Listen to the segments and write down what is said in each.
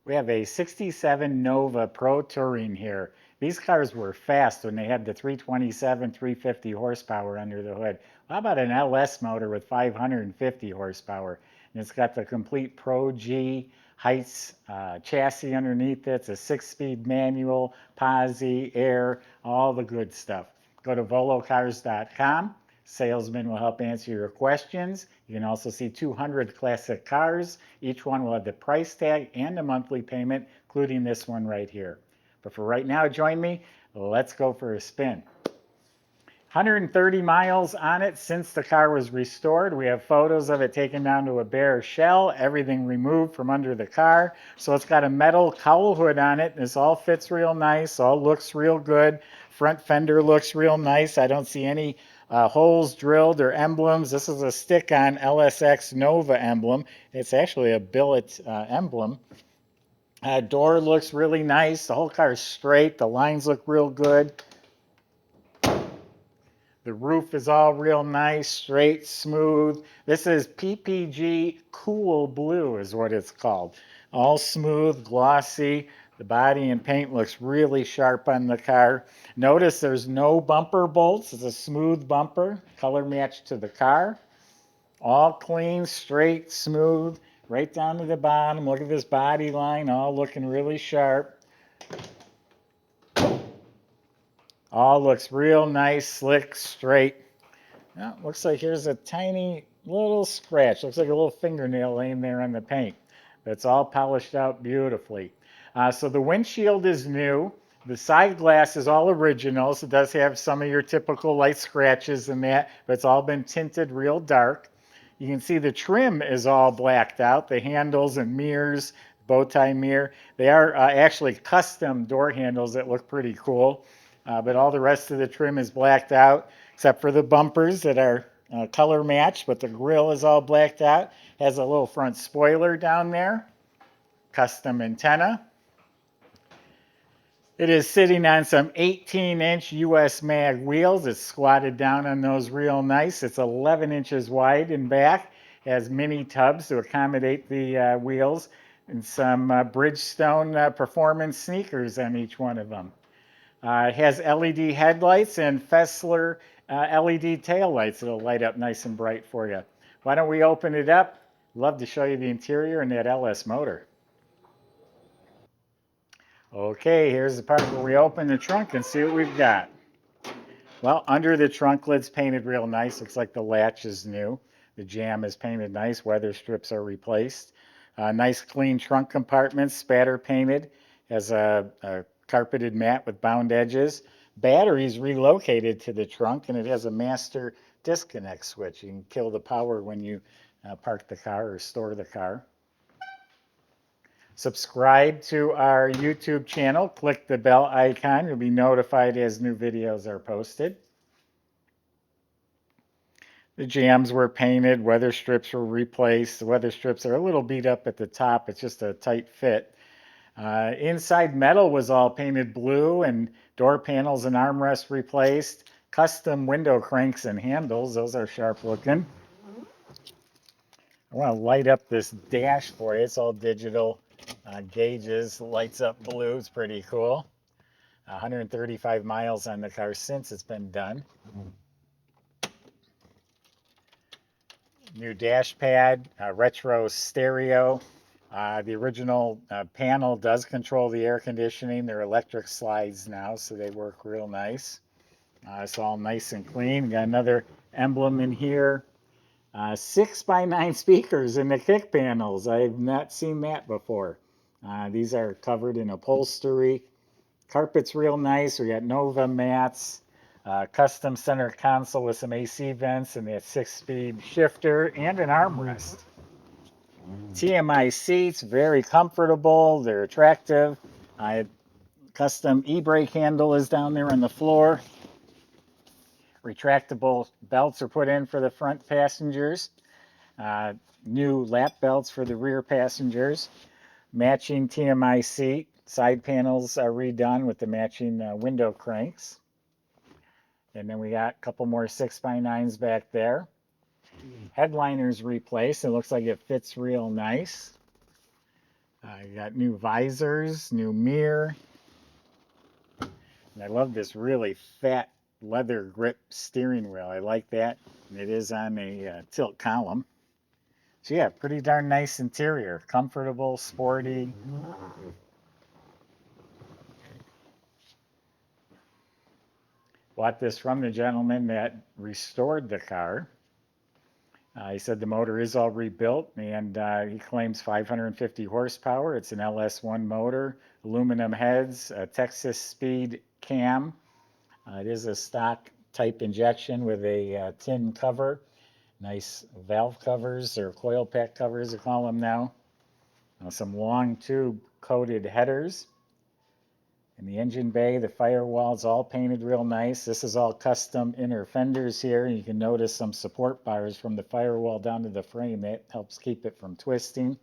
We have a 67 Nova Pro Touring here. These cars were fast when they had the 327, 350 horsepower under the hood. How about an LS motor with 550 horsepower? And it's got the complete Pro G Heidts chassis underneath it. It's a 6-speed manual, posi, air, all the good stuff. Go to volocars.com. Salesman will help answer your questions. You can also see 200 classic cars. Each one will have the price tag and a monthly payment, including this one right here. But for right now, join me. Let's go for a spin. 130 miles on it since the car was restored. We have photos of it taken down to a bare shell, everything removed from under the car. So it's got a metal cowl hood on it. This all fits real nice, all looks real good. Front fender looks real nice. I don't see any holes drilled or emblems. This is a stick-on LSX Nova emblem. It's actually a billet emblem. Door looks really nice. The whole car is straight. The lines look real good. The roof is all real nice, straight, smooth. This is PPG Cool Blue is what it's called. All smooth, glossy. The body and paint looks really sharp on the car. Notice there's no bumper bolts. It's a smooth bumper, color matched to the car. All clean, straight, smooth, right down to the bottom. Look at this body line, all looking really sharp. All looks real nice, slick, straight. Now, looks like here's a tiny little scratch. Looks like a little fingernail laying there on the paint. It's all polished out beautifully. So the windshield is new. The side glass is all original. So it does have some of your typical light scratches in that, but it's all been tinted real dark. You can see the trim is all blacked out. The handles and mirrors, bow tie mirror. They are actually custom door handles that look pretty cool. But all the rest of the trim is blacked out, except for the bumpers that are color matched, but the grille is all blacked out. Has a little front spoiler down there, custom antenna. It is sitting on some 18-inch US mag wheels. It's squatted down on those real nice. It's 11 inches wide in back. It has mini tubs to accommodate the wheels, and some Bridgestone performance sneakers on each one of them. It has LED headlights and Fessler LED taillights that'll light up nice and bright for you. Why don't we open it up? Love to show you the interior and that LS motor. Okay, here's the part where we open the trunk and see what we've got. Well, under the trunk lid's painted real nice. Looks like the latch is new. The jamb is painted nice. Weather strips are replaced. Nice clean trunk compartments, spatter painted. Has a carpeted mat with bound edges. Batteries relocated to the trunk, and it has a master disconnect switch. You can kill the power when you park the car or store the car. Subscribe to our YouTube channel. Click the bell icon. You'll be notified as new videos are posted. The jambs were painted. Weather strips were replaced. The weather strips are a little beat up at the top. It's just a tight fit. Inside metal was all painted blue, and door panels and armrests replaced. Custom window cranks and handles. Those are sharp looking. I want to light up this dash for you. It's all digital gauges. Lights up blue. It's pretty cool. 135 miles on the car since it's been done. New dash pad, retro stereo. The original panel does control the air conditioning. They're electric slides now, so they work real nice. It's all nice and clean. Got another emblem in here. 6x9 speakers in the kick panels. I've not seen that before. These are covered in upholstery. Carpet's real nice. We got Nova mats. Custom center console with some AC vents and that 6-speed shifter and an armrest. TMI seats, very comfortable. They're attractive. Custom e-brake handle is down there on the floor. Retractable belts are put in for the front passengers. New lap belts for the rear passengers. Matching TMI seat. Side panels are redone with the matching window cranks. And then we got a couple more 6x9s back there. Headliners replaced. It looks like it fits real nice. I got new visors, new mirror. And I love this really fat leather grip steering wheel. I like that. And it is on a tilt column. So yeah, pretty darn nice interior. Comfortable, sporty. Bought this from the gentleman that restored the car. He said the motor is all rebuilt, and he claims 550 horsepower. It's an LS1 motor, aluminum heads, a Texas speed cam. It is a stock type injection with a tin cover. Nice valve covers, or coil pack covers, they call them now. Some long tube coated headers. In the engine bay, the firewall's all painted real nice. This is all custom inner fenders here. You can notice some support bars from the firewall down to the frame. It helps keep it from twisting.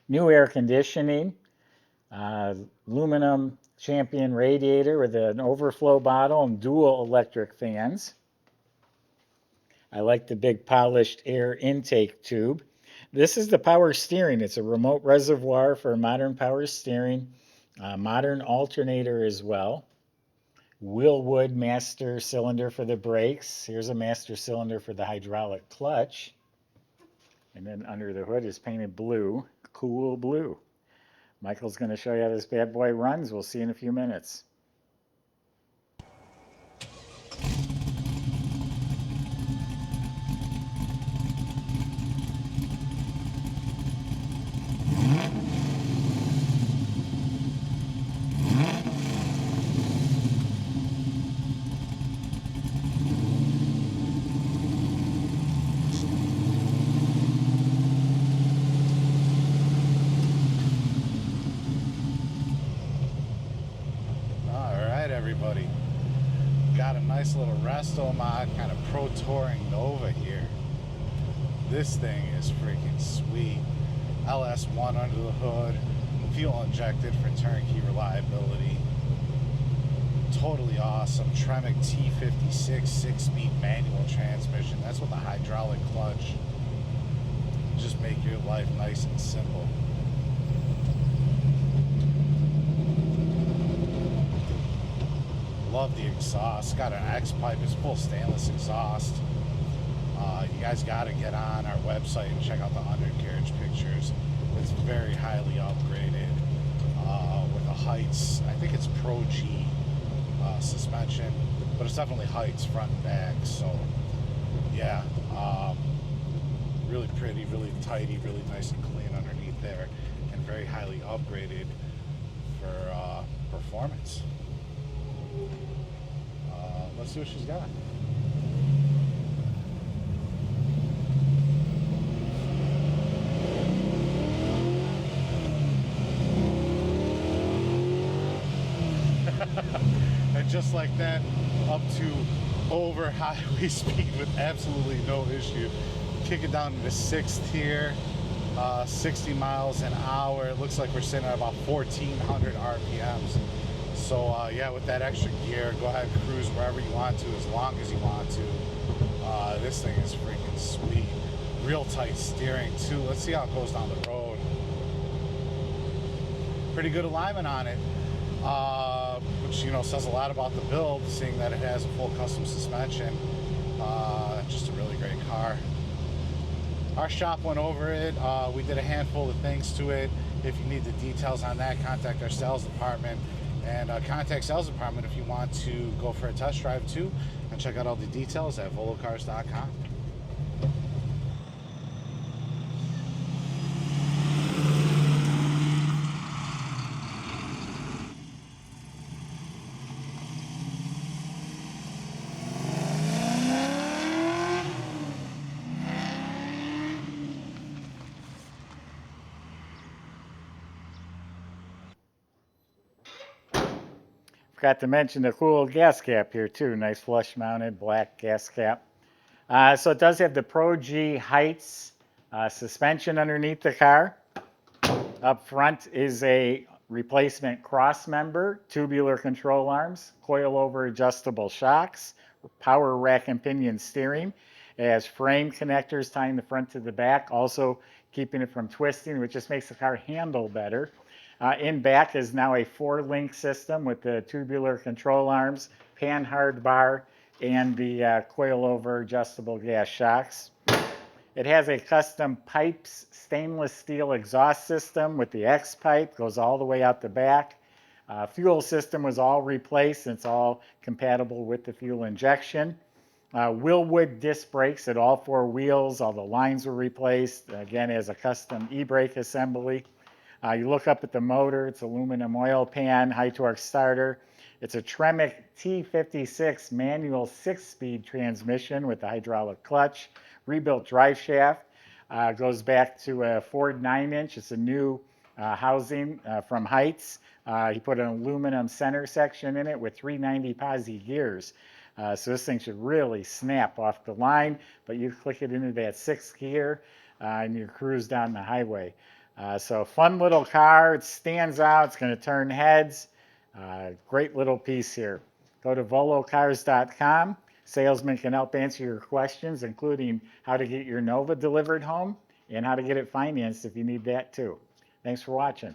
New air conditioning. Aluminum Champion radiator with an overflow bottle and dual electric fans. I like the big polished air intake tube. This is the power steering. It's a remote reservoir for modern power steering. Modern alternator as well. Willwood master cylinder for the brakes. Here's a master cylinder for the hydraulic clutch. And then under the hood is painted blue, cool blue. Michael's going to show you how this bad boy runs. We'll see you in a few minutes. Everybody, got a nice little resto mod, kind of pro touring Nova here. This thing is freaking sweet. LS1 under the hood, fuel injected for turnkey reliability. Totally awesome. Tremec T56 6-speed manual transmission. That's with a hydraulic clutch. Just make your life nice and simple. Love the exhaust. Got an X pipe. It's full stainless exhaust. You guys got to get on our website and check out the undercarriage pictures. It's very highly upgraded with a Heidts. I think it's Pro G suspension, but it's definitely Heidts front and back. So yeah, really pretty, really tidy, really nice and clean underneath there, and very highly upgraded for performance. Let's see what she's got. And just like that, up to over highway speed with absolutely no issue. Kick it down to the 6th here, 60 miles an hour. It looks like we're sitting at about 1,400 RPMs. So yeah, with that extra gear, go ahead and cruise wherever you want to, as long as you want to. This thing is freaking sweet. Real tight steering too. Let's see how it goes down the road. Pretty good alignment on it, which, you know, says a lot about the build, seeing that it has a full custom suspension. Just a really great car. Our shop went over it. We did a handful of things to it. If you need the details on that, contact our sales department. And contact sales department if you want to go for a test drive too, and check out all the details at volocars.com. Forgot to mention the cool gas cap here too. Nice flush mounted black gas cap. So it does have the Pro G Heidts suspension underneath the car. Up front is a replacement cross member, tubular control arms, coilover adjustable shocks, power rack and pinion steering. It has frame connectors tying the front to the back. Also keeping it from twisting, which just makes the car handle better. In back is now a 4-link system with the tubular control arms, pan-hard bar, and the coilover adjustable gas shocks. It has a custom pipes stainless steel exhaust system with the X pipe, goes all the way out the back. Fuel system was all replaced, and it's all compatible with the fuel injection. Willwood disc brakes at all 4 wheels, all the lines were replaced, again as a custom e-brake assembly. You look up at the motor, it's aluminum oil pan, high torque starter. It's a Tremec T56 manual 6-speed transmission with a hydraulic clutch, rebuilt drive shaft. Goes back to a Ford 9-inch. It's a new housing from Heidts. He put an aluminum center section in it with 390 posi gears. So this thing should really snap off the line, but you click it into that 6th gear and you cruise down the highway. So fun little car. It stands out. It's going to turn heads. Great little piece here. Go to volocars.com. Salesman can help answer your questions, including how to get your Nova delivered home and how to get it financed if you need that too. Thanks for watching.